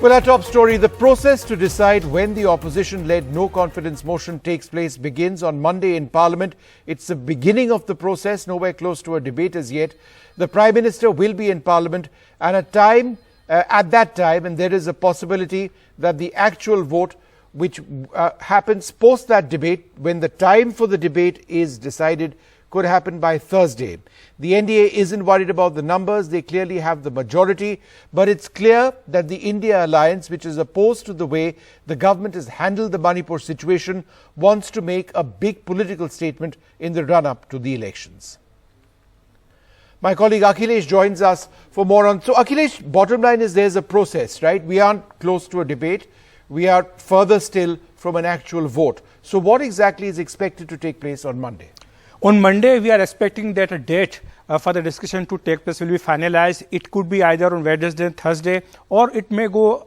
Well, our top story, the process to decide when the opposition-led no-confidence motion takes place begins on Monday in Parliament. It's the beginning of the process, nowhere close to a debate as yet. The Prime Minister will be in Parliament and at that time, and there is a possibility that the actual vote which happens post that debate, when the time for the debate is decided, could happen by Thursday. The NDA isn't worried about the numbers. They clearly have the majority. But it's clear that the India Alliance, which is opposed to the way the government has handled the Manipur situation, wants to make a big political statement in the run-up to the elections. My colleague Akhilesh joins us for more on. So Akhilesh, bottom line is there's a process, right? We aren't close to a debate. We are further still from an actual vote. So what exactly is expected to take place on Monday? On Monday, we are expecting that a date for the discussion to take place will be finalized. It could be either on Wednesday and Thursday, or it may go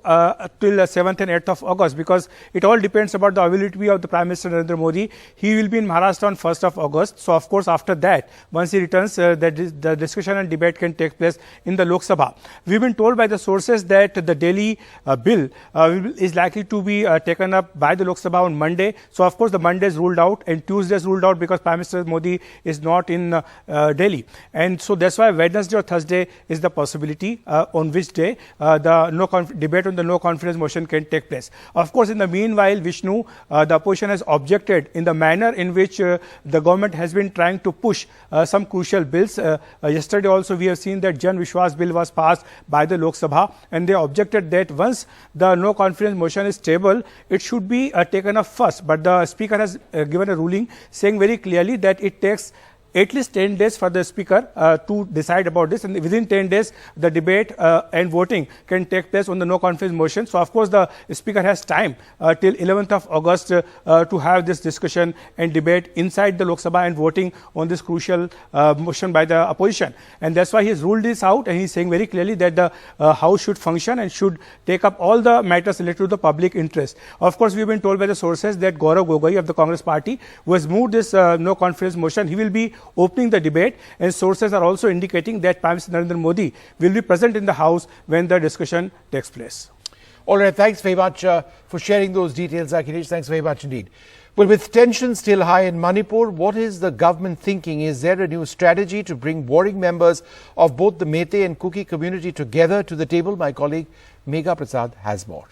till 7th and 8th of August, because it all depends about the availability of the Prime Minister Narendra Modi. He will be in Maharashtra on 1st of August. So, of course, after that, once he returns, the discussion and debate can take place in the Lok Sabha. We've been told by the sources that the Delhi bill is likely to be taken up by the Lok Sabha on Monday. So, of course, the Monday is ruled out and Tuesday is ruled out because Prime Minister Modi is not in Delhi. And so that's why Wednesday or Thursday is the possibility on which day the debate on the no confidence motion can take place. Of course, in the meanwhile, Vishnu, the opposition has objected in the manner in which the government has been trying to push some crucial bills. Yesterday also we have seen that Jan Vishwas bill was passed by the Lok Sabha, and they objected that once the no confidence motion is tabled, it should be taken up first. But the Speaker has given a ruling saying very clearly that it takes at least 10 days for the Speaker to decide about this, and within 10 days the debate and voting can take place on the no confidence motion. So, of course, the Speaker has time till 11th of August to have this discussion and debate inside the Lok Sabha and voting on this crucial motion by the opposition. And that's why he has ruled this out, and he's saying very clearly that the House should function and should take up all the matters related to the public interest. Of course, we've been told by the sources that Gaurav Gogoi of the Congress party, who has moved this no confidence motion, he will be opening the debate, and sources are also indicating that Prime Minister Narendra Modi will be present in the House when the discussion takes place. All right, thanks very much for sharing those details, Akhilesh. Thanks very much indeed. Well, with tension still high in Manipur, what is the government thinking? Is there a new strategy to bring warring members of both the Meitei and Kuki community together to the table? My colleague Megha Prasad has more.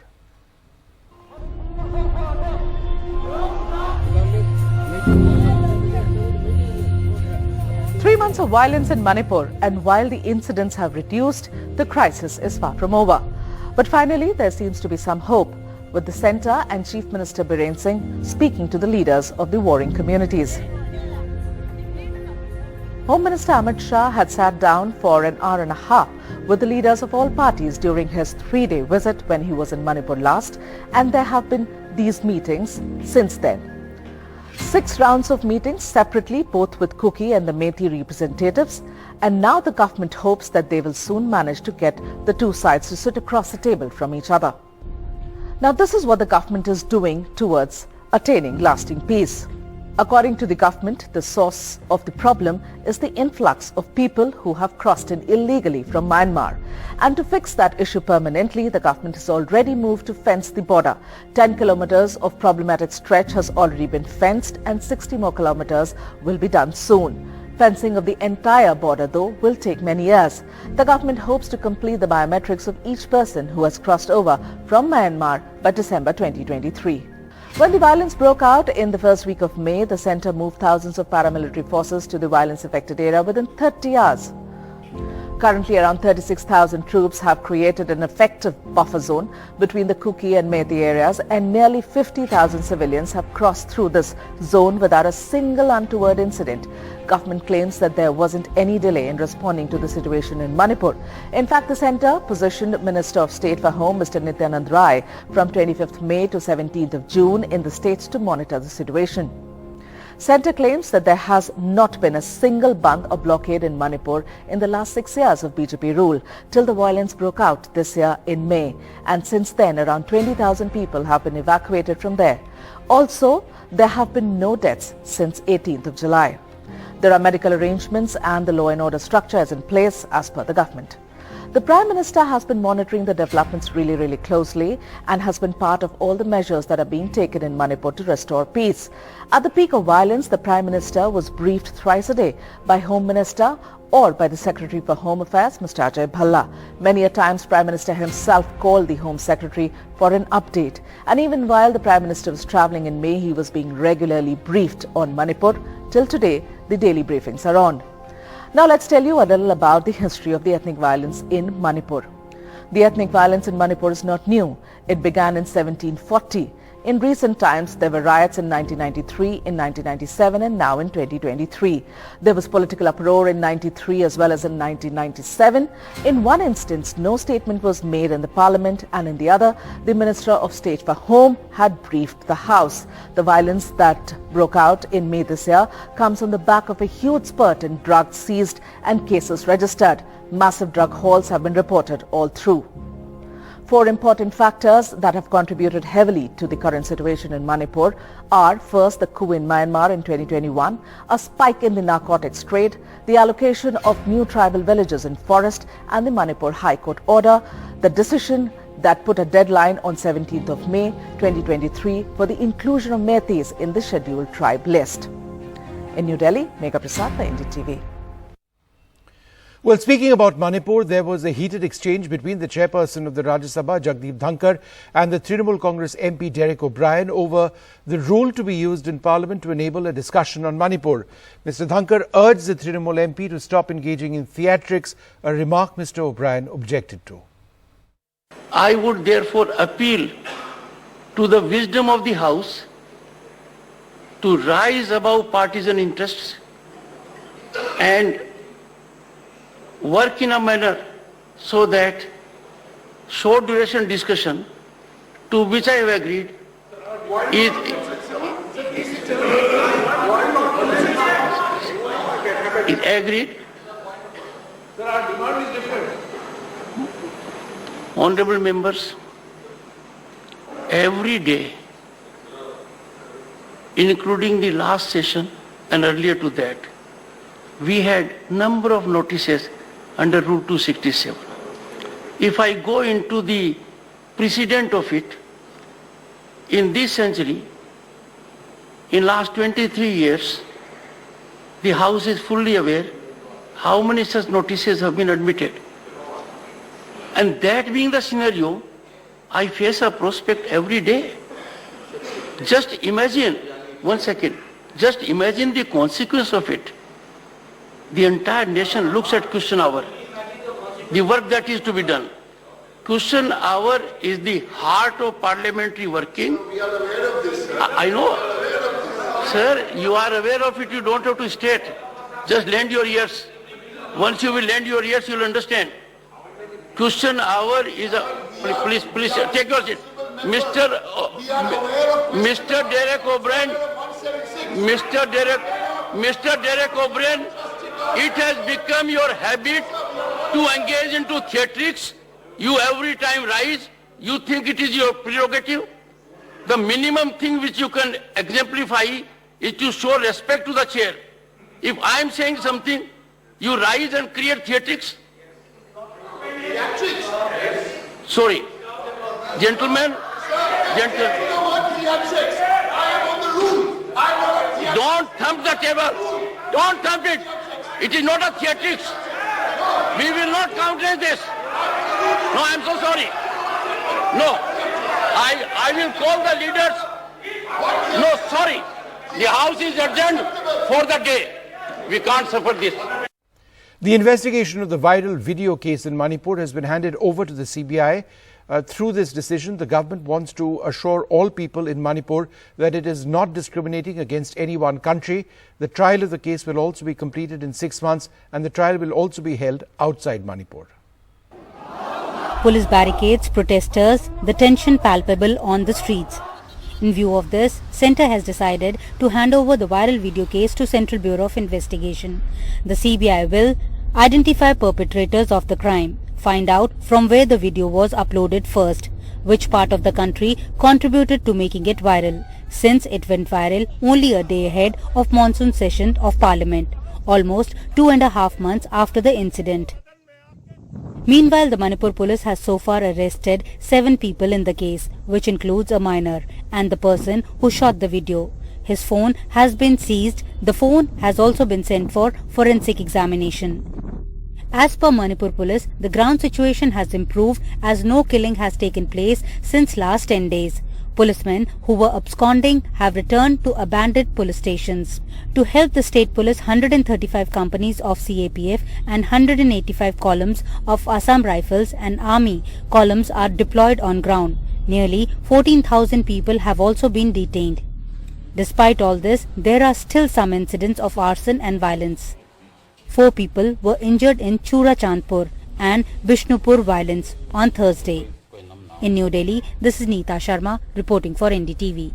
3 months of violence in Manipur, and while the incidents have reduced, the crisis is far from over. But finally, there seems to be some hope, with the Centre and Chief Minister Biren Singh speaking to the leaders of the warring communities. Home Minister Amit Shah had sat down for an hour and a half with the leaders of all parties during his 3-day visit when he was in Manipur last, and there have been these meetings since then. 6 rounds of meetings separately, both with Kuki and the Meitei representatives, and now the government hopes that they will soon manage to get the two sides to sit across the table from each other. Now, this is what the government is doing towards attaining lasting peace. According to the government, the source of the problem is the influx of people who have crossed in illegally from Myanmar. And to fix that issue permanently, the government has already moved to fence the border. 10 kilometers of problematic stretch has already been fenced, and 60 more kilometers will be done soon. Fencing of the entire border, though, will take many years. The government hopes to complete the biometrics of each person who has crossed over from Myanmar by December 2023. When the violence broke out in the first week of May, the centre moved thousands of paramilitary forces to the violence-affected area within 30 hours. Currently, around 36,000 troops have created an effective buffer zone between the Kuki and Meitei areas, and nearly 50,000 civilians have crossed through this zone without a single untoward incident. Government claims that there wasn't any delay in responding to the situation in Manipur. In fact, the centre positioned Minister of State for Home, Mr. Nityanand Rai, from 25th May to 17th of June in the states to monitor the situation. Centre claims that there has not been a single band or blockade in Manipur in the last 6 years of BJP rule, till the violence broke out this year in May. And since then, around 20,000 people have been evacuated from there. Also, there have been no deaths since 18th of July. There are medical arrangements and the law and order structure is in place as per the government. The Prime Minister has been monitoring the developments really closely and has been part of all the measures that are being taken in Manipur to restore peace. At the peak of violence, the Prime Minister was briefed thrice a day by Home Minister or by the Secretary for Home Affairs, Mr. Ajay Bhalla. Many a times, Prime Minister himself called the Home Secretary for an update. And even while the Prime Minister was travelling in May, he was being regularly briefed on Manipur. Till today, the daily briefings are on. Now let's tell you a little about the history of the ethnic violence in Manipur. The ethnic violence in Manipur is not new. It began in 1740. In recent times, there were riots in 1993, in 1997 and now in 2023. There was political uproar in 93 as well as in 1997. In one instance, no statement was made in the Parliament, and in the other, the Minister of State for Home had briefed the House. The violence that broke out in May this year comes on the back of a huge spurt in drugs seized and cases registered. Massive drug hauls have been reported all through. Four important factors that have contributed heavily to the current situation in Manipur are: first, the coup in Myanmar in 2021, a spike in the narcotics trade, the allocation of new tribal villages in forest, and the Manipur High Court order, the decision that put a deadline on 17th of May 2023 for the inclusion of Meiteis in the scheduled tribe list. In New Delhi, Megha Prasad for NDTV. Well, speaking about Manipur, there was a heated exchange between the chairperson of the Rajya Sabha, Jagdeep Dhankar, and the Trinamool Congress MP Derek O'Brien over the rule to be used in Parliament to enable a discussion on Manipur. Mr. Dhankar urged the Trinamool MP to stop engaging in theatrics, a remark Mr. O'Brien objected to. I would therefore appeal to the wisdom of the House to rise above partisan interests and work in a manner so that short duration discussion, to which I have agreed, is agreed. Honorable members, every day, including the last session and earlier to that, we had number of notices under Rule 267. If I go into the precedent of it, in this century, in last 23 years, the House is fully aware how many such notices have been admitted. And that being the scenario, I face a prospect every day. Just imagine, one second, just imagine the consequence of it. The entire nation looks at question hour, the work that is to be done. Question hour is the heart of parliamentary working. We are aware of this. I know. Sir, you are aware of it, you don't have to state. Just lend your ears. Once you will lend your ears, you will understand. Question hour is a... Please, take your seat. Mr. Derek O'Brien, Mr. Derek O'Brien, it has become your habit to engage into theatrics. You every time rise, you think it is your prerogative. The minimum thing which you can exemplify is to show respect to the chair. If I am saying something, you rise and create theatrics. Sorry. Gentlemen, don't thump the table. Don't thump it. It is not a theatrics. We will not countenance this. No, I am so sorry. No, I will call the leaders. No, sorry. The House is adjourned for the day. We can't suffer this. The investigation of the viral video case in Manipur has been handed over to the CBI. Through this decision, the government wants to assure all people in Manipur that it is not discriminating against any one country. The trial of the case will also be completed in 6 months, and the trial will also be held outside Manipur. Police barricades, protesters, the tension palpable on the streets. In view of this, Centre has decided to hand over the viral video case to Central Bureau of Investigation. The CBI will identify perpetrators of the crime, find out from where the video was uploaded first, which part of the country contributed to making it viral, since it went viral only a day ahead of monsoon session of Parliament, almost 2.5 months after the incident. Meanwhile, the Manipur police has so far arrested 7 people in the case, which includes a minor and the person who shot the video. His phone has been seized. The phone has also been sent for forensic examination. As per Manipur police, the ground situation has improved as no killing has taken place since last 10 days. Policemen who were absconding have returned to abandoned police stations. To help the state police, 135 companies of CAPF and 185 columns of Assam Rifles and Army columns are deployed on ground. Nearly 14,000 people have also been detained. Despite all this, there are still some incidents of arson and violence. 4 people were injured in Chura Chandpur and Bishnupur violence on Thursday. In New Delhi, this is Neeta Sharma reporting for NDTV.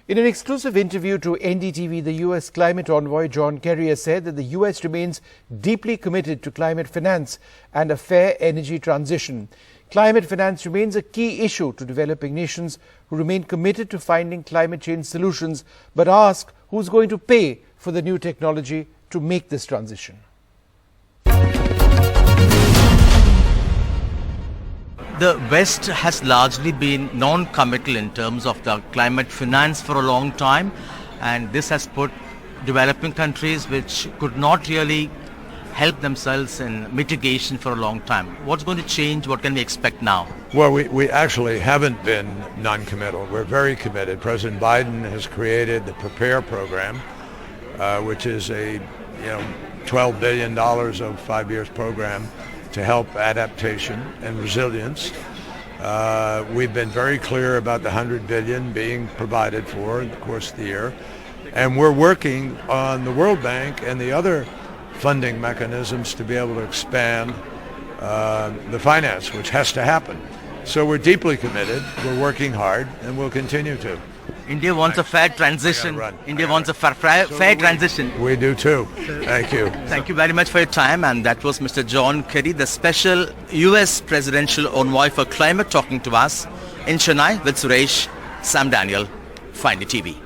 In an exclusive interview to NDTV, the US climate envoy John Kerry has said that the US remains deeply committed to climate finance and a fair energy transition. Climate finance remains a key issue to developing nations who remain committed to finding climate change solutions, but ask who's going to pay for the new technology to make this transition. The West has largely been non-committal in terms of the climate finance for a long time, and this has put developing countries which could not really help themselves in mitigation for a long time. What's going to change? What can we expect now? Well, we actually haven't been non-committal. We're very committed. President Biden has created the PREPARE program, which is a $12 billion of 5 years program to help adaptation and resilience. We've been very clear about the $100 billion being provided for in the course of the year, and we're working on the World Bank and the other funding mechanisms to be able to expand the finance, which has to happen. So we're deeply committed, we're working hard, and we'll continue to. India wants a fair transition. India wants a fair transition. We do too. Thank you. Thank you very much for your time. And that was Mr. John Kerry, the special US presidential envoy for climate, talking to us in Chennai with Suresh, Sam Daniel, Find TV.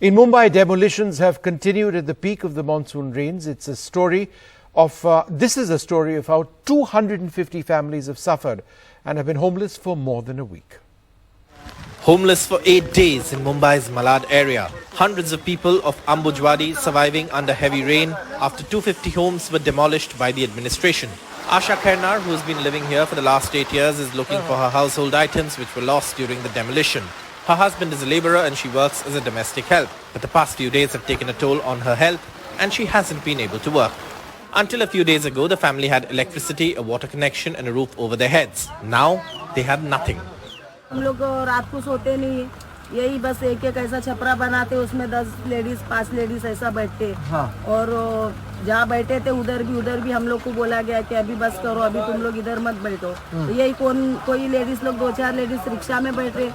In Mumbai, demolitions have continued at the peak of the monsoon rains. It's a story of, this is a story of how 250 families have suffered and have been homeless for more than a week. Homeless for 8 days in Mumbai's Malad area. Hundreds of people of Ambujwadi surviving under heavy rain after 250 homes were demolished by the administration. Asha Khairnar, who has been living here for the last 8 years, is looking for her household items which were lost during the demolition. Her husband is a labourer and she works as a domestic help. But the past few days have taken a toll on her health and she hasn't been able to work. Until a few days ago, the family had electricity, a water connection and a roof over their heads. Now, they have nothing. हम लोग रात को सोते नहीं, यही बस एक एक ऐसा छपरा बनाते, उसमें 10 लेडीज 5 लेडीज ऐसा बैठते। और जहाँ बैठे थे उधर भी हम लोग को बोला गया कि अभी बस करो, अभी तुम लोग इधर मत बैठो। तो यही कोई लेडीज लोग 2-4 लेडीज रिक्शा में बैठ रहे,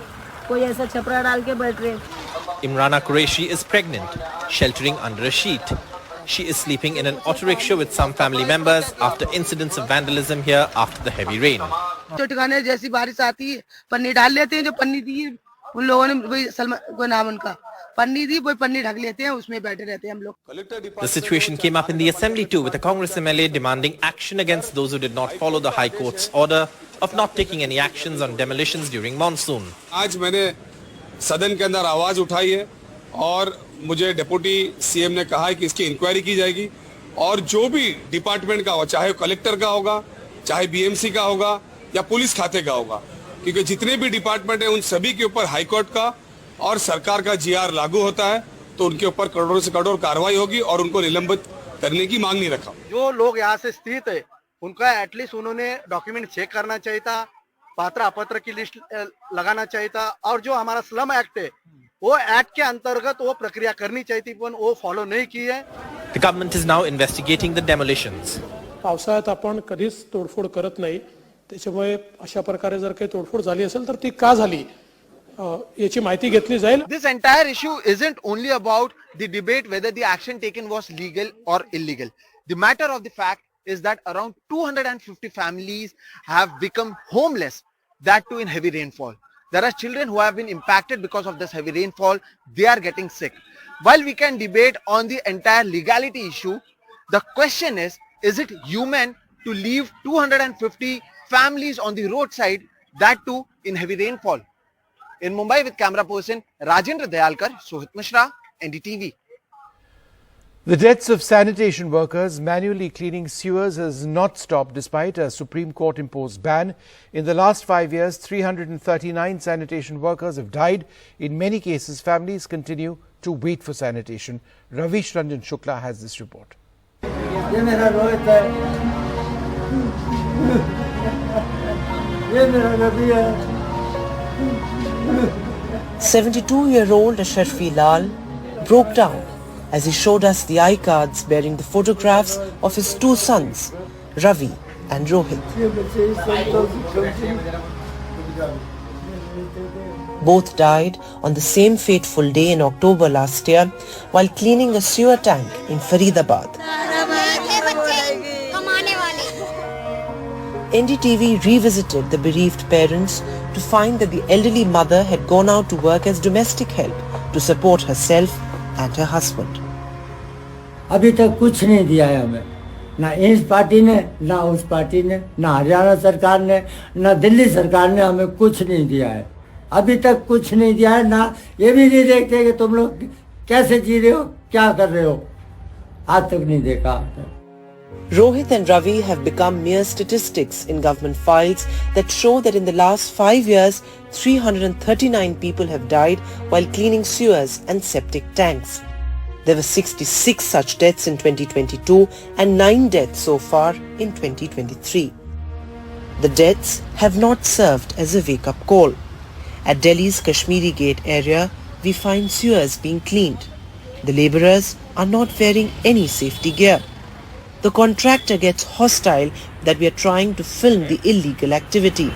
कोई ऐसा छपरा डाल के बैठ रहे। Imrana Qureshi is pregnant, sheltering under a sheet. She is sleeping in an auto rickshaw with some family members after incidents of vandalism here after the heavy rain. जो ठिकाने जैसी बारिश आती है, पन्नी डाल लेते हैं, जो पन्नी दी उन लोगों ने, वही सलमान को नाम उनका, पन्नी दी, वो पन्नी ढक लेते हैं, उसमें बैठे रहते हैं हम लोग। The situation came up in the assembly too, with a Congress MLA demanding action against those who did not follow the High Court's order of not taking any actions on demolitions during monsoon. आज मैंने सदन के अंदर आवाज उठाई है और मुझे डिप्टी सीएम ने कहा है कि इसकी इंक्वायरी की जाएगी और जो भी डिपार्टमेंट का हो, चाहे कलेक्टर का होगा, चाहे बीएमसी का होगा या पुलिस खाते का होगा, क्योंकि जितने भी डिपार्टमेंट हैं उन सभी के ऊपर हाई कोर्ट का और सरकार का जीआर लागू होता है, तो उनके ऊपर करोड़ों से करोड़ कार्रवाई होगी और उनको निलंबित करने की मांग नहीं रखा। जो लोग यहाँ से स्थित है उनका एटलीस्ट उन्होंने डॉक्यूमेंट चेक करना चाहिए था, पात्र अपात्र की लिस्ट लगाना चाहिए था, और जो हमारा स्लम एक्ट है वो एक्ट के अंतर्गत वो प्रक्रिया करनी चाहिए थी, पण वो फॉलो नहीं की है। The government is now investigating the demolitions. पावसाळ्यात आपण कधीच तोडफोड करत नाही, त्याच्यामुळे अशा प्रकारे जर काही तोडफोड झाली असेल तर ती का झाली याची माहिती घेतली जाईल. This entire issue isn't only about the debate whether the action taken was legal or illegal. The matter of the fact is that around 250 families have become homeless, that too in heavy rainfall. There are children who have been impacted because of this heavy rainfall. They are getting sick. While we can debate on the entire legality issue, the question is it human to leave 250 families on the roadside, that too in heavy rainfall. In Mumbai with camera person Rajendra Dayalkar, Sohit Mishra, NDTV. The deaths of sanitation workers manually cleaning sewers has not stopped despite a Supreme Court imposed ban. In the last 5 years, 339 sanitation workers have died. In many cases, families continue to wait for sanitation. Ravish Ranjan Shukla has this report. 72-year-old Asharfi Lal broke down as he showed us the iCards bearing the photographs of his two sons, Ravi and Rohit. Both died on the same fateful day in October last year while cleaning a sewer tank in Faridabad. NDTV revisited the bereaved parents to find that the elderly mother had gone out to work as domestic help to support herself and her husband. अभी तक कुछ नहीं दिया है हमें, ना इस party ने, ना उस पार्टी ने, ना हरियाणा सरकार ने, ना दिल्ली सरकार ने हमें कुछ नहीं दिया है. अभी तक कुछ नहीं दिया है, ना ये भी नहीं देखते कि तुम लोग कैसे जी रहे हो, क्या कर रहे हो. आज तक नहीं देखा. Rohit and Ravi have become mere statistics in government files that show that in the last 5 years, 339 people have died while cleaning sewers and septic tanks. There were 66 such deaths in 2022 and 9 deaths so far in 2023. The deaths have not served as a wake-up call. At Delhi's Kashmiri Gate area, we find sewers being cleaned. The labourers are not wearing any safety gear. The contractor gets hostile that we are trying to film the illegal activity.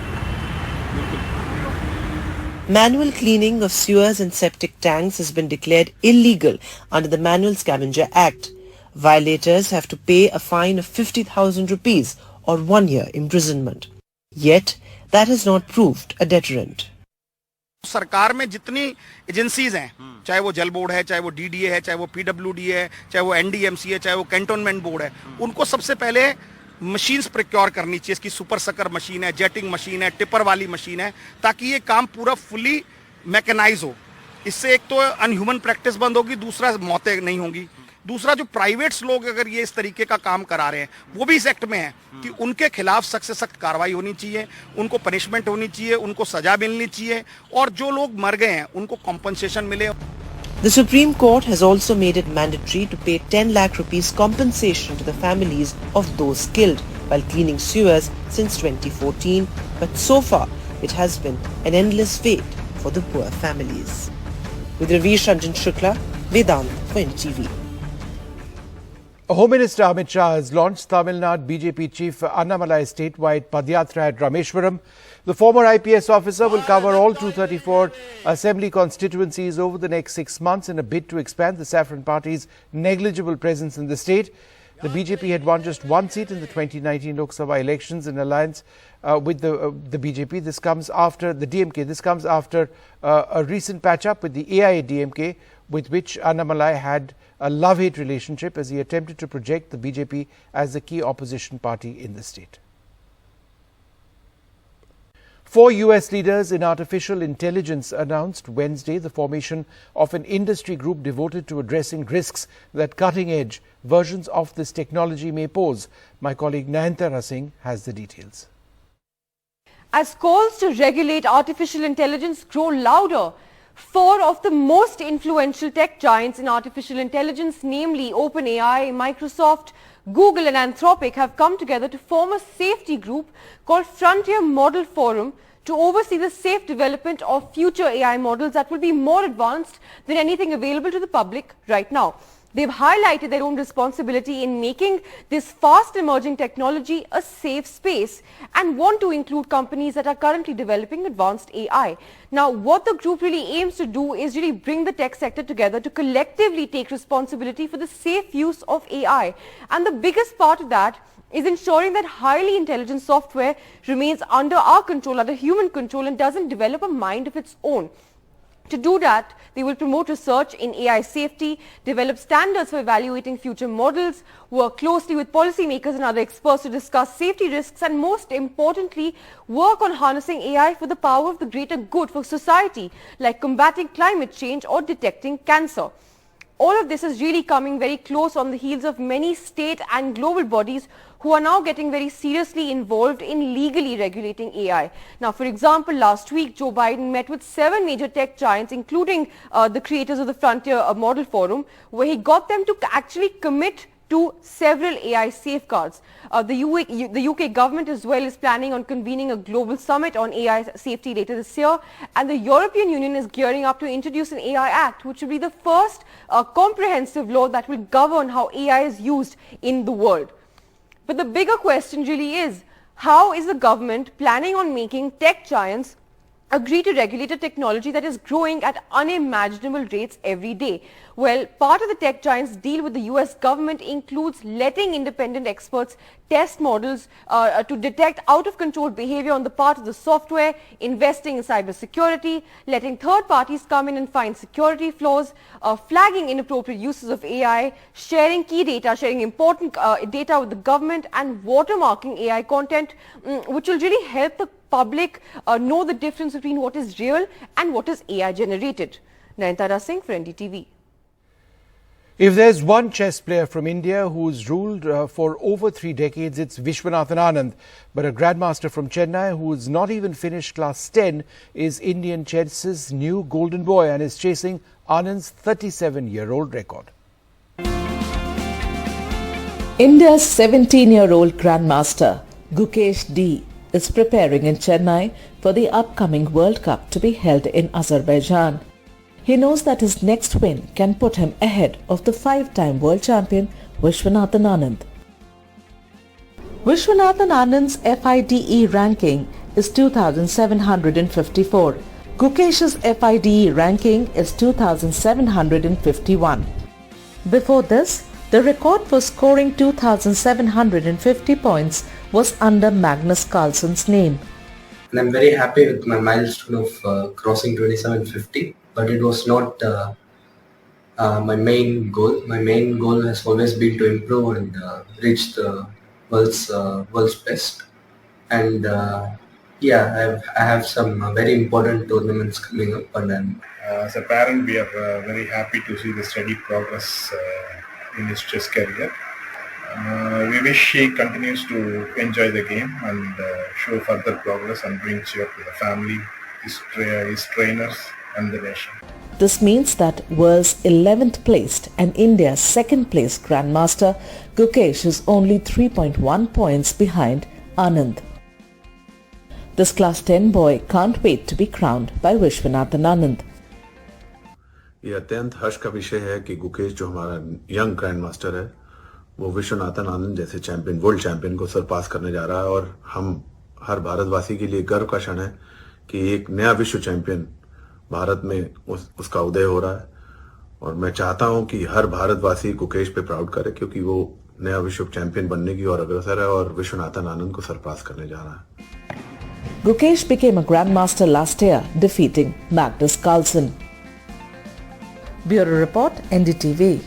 Manual cleaning of sewers and septic tanks has been declared illegal under the Manual Scavenger Act. Violators have to pay a fine of 50,000 rupees or 1 year imprisonment. Yet, that has not proved a deterrent. सरकार में जितनी agencies हैं, चाहे वो जल board है, चाहे वो डीडीए है, चाहे वो पीडब्ल्यूडी है, चाहे वो एनडीएमसी है, चाहे वो कैंटोनमेंट बोर्ड है, उनको सबसे पहले मशीन्स प्रोक्योर करनी चाहिए. इसकी सुपर सकर मशीन है, जेटिंग मशीन है, टिपर वाली मशीन है, ताकि ये काम पूरा फुली मैकेनाइज हो. इससे एक तो अनह्यूमन प्रैक्टिस बंद होगी, दूसरा मौतें नहीं होंगी. दूसरा, जो प्राइवेट्स लोग अगर ये इस तरीके का काम करा रहे हैं, वो भी इस एक्ट में है कि उनके खिलाफ सख्त से सख्त कार्रवाई होनी चाहिए, उनको पनिशमेंट होनी चाहिए, उनको सजा मिलनी चाहिए, और जो लोग मर गए हैं उनको कॉम्पनसेशन मिले. The Supreme Court has also made it mandatory to pay 10 lakh rupees compensation to the families of those killed while cleaning sewers since 2014, but so far it has been an endless wait for the poor families. With Ravish Ranjan Shukla, Vedant for NDTV. Home Minister Amit Shah has launched Tamil Nadu BJP Chief Annamalai's statewide padyatra at Rameshwaram. The former IPS officer will cover all 234 assembly constituencies over the next 6 months in a bid to expand the Saffron Party's negligible presence in the state. The BJP had won just one seat in the 2019 Lok Sabha elections in alliance with the BJP. This comes after the DMK. This comes after a recent patch-up with the AIADMK, with which Annamalai had a love-hate relationship as he attempted to project the BJP as the key opposition party in the state. 4 US leaders in artificial intelligence announced Wednesday the formation of an industry group devoted to addressing risks that cutting-edge versions of this technology may pose. My colleague Nayantara Singh has the details. As calls to regulate artificial intelligence grow louder, 4 of the most influential tech giants in artificial intelligence, namely OpenAI, Microsoft, Google and Anthropic, have come together to form a safety group called Frontier Model Forum to oversee the safe development of future AI models that will be more advanced than anything available to the public right now. They've highlighted their own responsibility in making this fast emerging technology a safe space and want to include companies that are currently developing advanced AI. Now, what the group really aims to do is really bring the tech sector together to collectively take responsibility for the safe use of AI. And the biggest part of that is ensuring that highly intelligent software remains under our control, under human control, and doesn't develop a mind of its own. To do that, they will promote research in AI safety, develop standards for evaluating future models, work closely with policymakers and other experts to discuss safety risks, and most importantly, work on harnessing AI for the power of the greater good for society, like combating climate change or detecting cancer. All of this is really coming very close on the heels of many state and global bodies who are now getting very seriously involved in legally regulating AI. Now, for example, last week, Joe Biden met with 7 major tech giants, including the creators of the Frontier Model Forum, where he got them to actually commit to several AI safeguards. The UK government as well is planning on convening a global summit on AI safety later this year, and the European Union is gearing up to introduce an AI Act, which will be the first comprehensive law that will govern how AI is used in the world. But the bigger question really is, how is the government planning on making tech giants agree to regulate a technology that is growing at unimaginable rates every day? Well, part of the tech giants' deal with the US government includes letting independent experts test models to detect out-of-control behavior on the part of the software, investing in cybersecurity, letting third parties come in and find security flaws, flagging inappropriate uses of AI, sharing key data, sharing important data with the government, and watermarking AI content, which will really help the public know the difference between what is real and what is AI generated. Nayantara Singh for NDTV. If there's one chess player from India who's ruled for over 3 decades, it's Vishwanathan Anand. But a grandmaster from Chennai who's not even finished class 10 is Indian chess's new golden boy and is chasing Anand's 37-year-old record. India's 17-year-old grandmaster Gukesh D is preparing in Chennai for the upcoming World Cup to be held in Azerbaijan. He knows that his next win can put him ahead of the 5-time world champion Vishwanathan Anand. Vishwanathan Anand's FIDE ranking is 2,754. Gukesh's FIDE ranking is 2,751. Before this, the record for scoring 2,750 points was under Magnus Carlsen's name. And I'm very happy with my milestone of crossing 2750, but it was not my main goal. My main goal has always been to improve and reach the world's best. And I have some very important tournaments coming up, and as a parent, we are very happy to see the steady progress in his chess career. We wish he continues to enjoy the game and show further progress and bring cheer to the family, his trainers and the nation. This means that world's 11th placed and India's 2nd placed grandmaster Gukesh is only 3.1 points behind Anand. This class 10 boy can't wait to be crowned by Vishwanathan Anand. ये अत्यंत हर्ष का विषय है कि गुकेश जो हमारा young grand master है वो विश्वनाथन आनंद जैसे चैंपियन वर्ल्ड चैंपियन को सरपास करने जा रहा है और हम हर भारतवासी के लिए गर्व का क्षण है कि एक नया विश्व चैंपियन भारत में उसका उदय हो रहा है और मैं चाहता हूं कि हर भारतवासी गुकेश पे प्राउड करे क्योंकि वो नया विश्व चैंपियन बनने की ओर अग्रसर है और विश्वनाथन आनंद को सरपास करने जा रहा है. Gukesh became a grandmaster last year, defeating Magnus Carlsen. Bureau Report, NDTV.